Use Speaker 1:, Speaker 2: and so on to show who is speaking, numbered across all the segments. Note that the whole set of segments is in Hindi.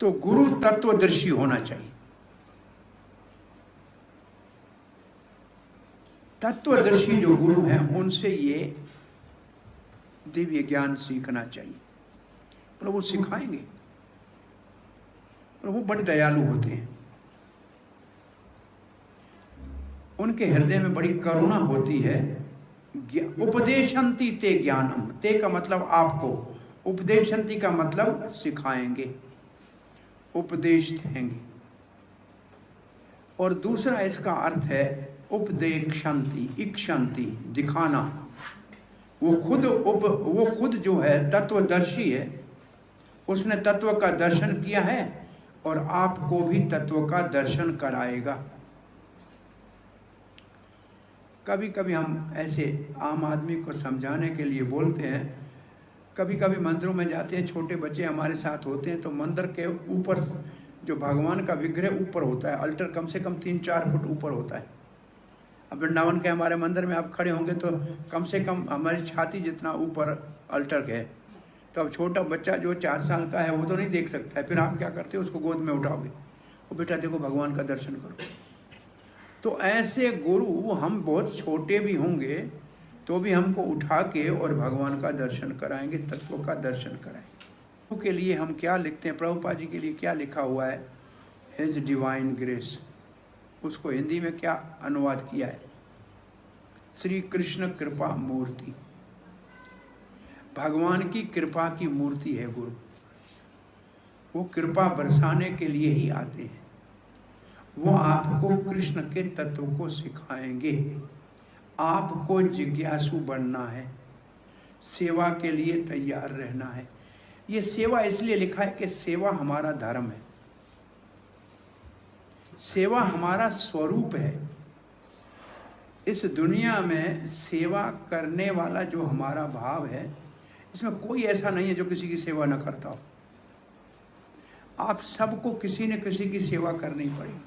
Speaker 1: तो गुरु तत्वदर्शी होना चाहिए। तत्वदर्शी जो गुरु हैं उनसे ये दिव्य ज्ञान सीखना चाहिए। प्रभु सिखाएंगे। प्रभु बड़े दयालु होते हैं, उनके हृदय में बड़ी करुणा होती है। उपदेशंति ते ज्ञानम, ते का मतलब आपको, उपदेशंति का मतलब सिखाएंगे, उपदेश देंगे। और दूसरा इसका अर्थ है उपदेक्षंति, इक्षंति, दिखाना। वो खुद जो है तत्वदर्शी है, उसने तत्व का दर्शन किया है और आपको भी तत्व का दर्शन कराएगा। कभी कभी हम ऐसे आम आदमी को समझाने के लिए बोलते हैं। कभी कभी मंदिरों में जाते हैं, छोटे बच्चे हमारे साथ होते हैं, तो मंदिर के ऊपर जो भगवान का विग्रह ऊपर होता है, अल्टर कम से कम 3-4 फुट ऊपर होता है। अब वृंदावन के हमारे मंदिर में आप खड़े होंगे तो कम से कम हमारी छाती जितना ऊपर अल्टर है। तो अब छोटा बच्चा जो 4 साल का है वो तो नहीं देख सकता है, फिर आप क्या करते हो, उसको गोद में उठाओगे, वो बेटा देखो भगवान का दर्शन करो। तो ऐसे गुरु, हम बहुत छोटे भी होंगे तो भी हमको उठा के और भगवान का दर्शन कराएंगे, तत्व का दर्शन कराएंगे। के लिए हम क्या लिखते हैं, प्रभुपाद जी के लिए क्या लिखा हुआ है, हिज डिवाइन ग्रेस, उसको हिंदी में क्या अनुवाद किया है, श्री कृष्ण कृपा मूर्ति। भगवान की कृपा की मूर्ति है गुरु। वो कृपा बरसाने के लिए ही आते हैं। वो आपको कृष्ण के तत्व को सिखाएंगे। आपको जिज्ञासु बनना है, सेवा के लिए तैयार रहना है। ये सेवा इसलिए लिखा है कि सेवा हमारा धर्म है, सेवा हमारा स्वरूप है। इस दुनिया में सेवा करने वाला जो हमारा भाव है, इसमें कोई ऐसा नहीं है जो किसी की सेवा न करता हो। आप सबको किसी न किसी की सेवा करनी पड़ेगी।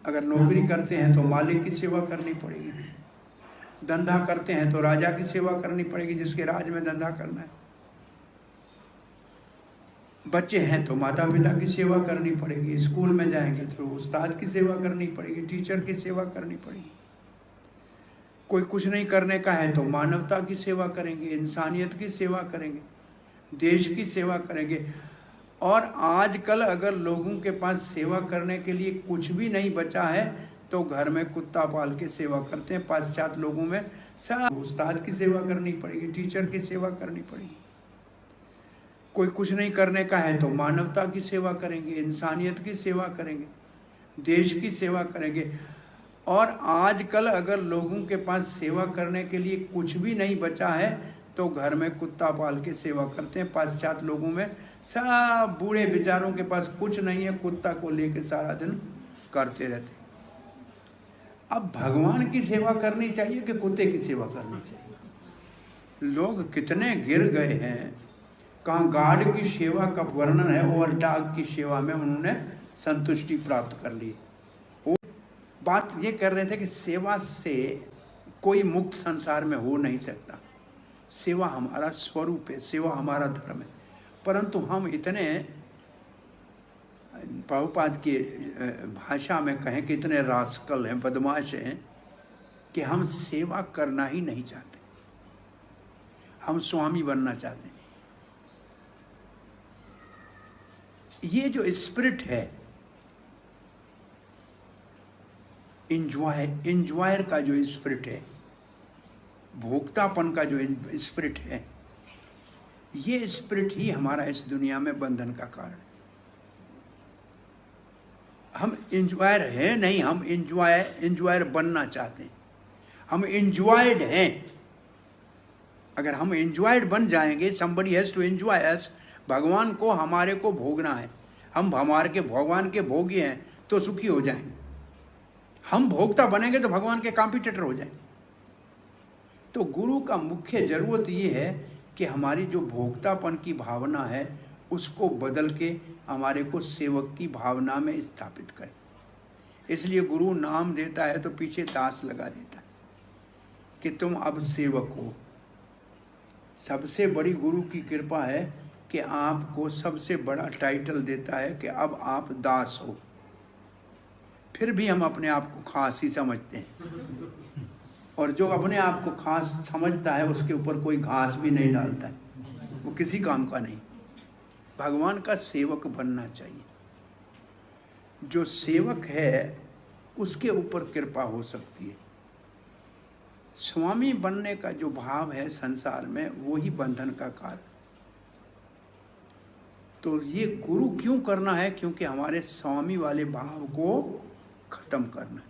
Speaker 1: अगर नौकरी करते हैं तो मालिक की सेवा करनी पड़ेगी, धंधा करते हैं तो राजा की सेवा करनी पड़ेगी जिसके राज में धंधा करना है, बच्चे हैं तो माता पिता की सेवा करनी पड़ेगी, स्कूल में जाएंगे तो उस्ताद की सेवा करनी पड़ेगी, टीचर की सेवा करनी पड़ेगी। कोई कुछ नहीं करने का है तो मानवता की सेवा करेंगे, इंसानियत की सेवा करेंगे, देश की सेवा करेंगे। और आजकल अगर लोगों के पास सेवा करने के लिए कुछ भी नहीं बचा है तो घर में कुत्ता पाल के सेवा करते हैं। पाश्चात्य लोगों में सब उस्ताद की सेवा करनी पड़ेगी, टीचर की सेवा करनी पड़ेगी। कोई कुछ नहीं करने का है तो मानवता की सेवा करेंगे, इंसानियत की सेवा करेंगे, देश की सेवा करेंगे। और आजकल अगर लोगों के पास सेवा करने के लिए कुछ भी नहीं बचा है तो घर में कुत्ता पाल के सेवा करते हैं। पाश्चात्य लोगों में सब बूढ़े बेचारों के पास कुछ नहीं है, कुत्ता को लेके सारा दिन करते रहते। अब भगवान की सेवा करनी चाहिए कि कुत्ते की सेवा करनी चाहिए? लोग कितने गिर गए हैं। कहाँ गार्ड की सेवा का वर्णन है और डाग की सेवा में उन्होंने संतुष्टि प्राप्त कर ली। वो बात ये कर रहे थे कि सेवा से कोई मुक्त संसार में हो नहीं सकता। सेवा हमारा स्वरूप है, सेवा हमारा धर्म है। परंतु हम इतने, प्रभुपाद की भाषा में कहें कि इतने रास्कल हैं, बदमाश हैं कि हम सेवा करना ही नहीं चाहते, हम स्वामी बनना चाहते हैं। ये जो स्पिरिट है इंजॉयर का जो स्पिरिट है, भोक्तापन का जो स्पिरिट है, ये स्पिरिट ही हमारा इस दुनिया में बंधन का कारण। हम इंजॉयर है नहीं, हम इंजॉयर बनना चाहते हैं। हम इंजॉयड हैं। अगर हम इंजॉयड बन जाएंगे, somebody has to enjoy us, भगवान को हमारे को भोगना है, हम हमारे के भगवान के भोगी हैं तो सुखी हो जाएंगे। हम भोक्ता बनेंगे तो भगवान के कॉम्पिटिटर हो जाएंगे। तो गुरु का मुख्य जरूरत ये है कि हमारी जो भोक्तापन की भावना है उसको बदल के हमारे को सेवक की भावना में स्थापित करें। इसलिए गुरु नाम देता है तो पीछे दास लगा देता है कि तुम अब सेवक हो। सबसे बड़ी गुरु की कृपा है कि आपको सबसे बड़ा टाइटल देता है कि अब आप दास हो, फिर भी हम अपने आप को खास ही समझते हैं, और जो अपने आप को खास समझता है उसके ऊपर कोई घास भी नहीं डालता है, वो किसी काम का नहीं। भगवान का सेवक बनना चाहिए। जो सेवक है उसके ऊपर कृपा हो सकती है। स्वामी बनने का जो भाव है संसार में, वो ही बंधन का कारण। तो ये गुरु क्यों करना है? क्योंकि हमारे स्वामी वाले भाव को खत्म करना है।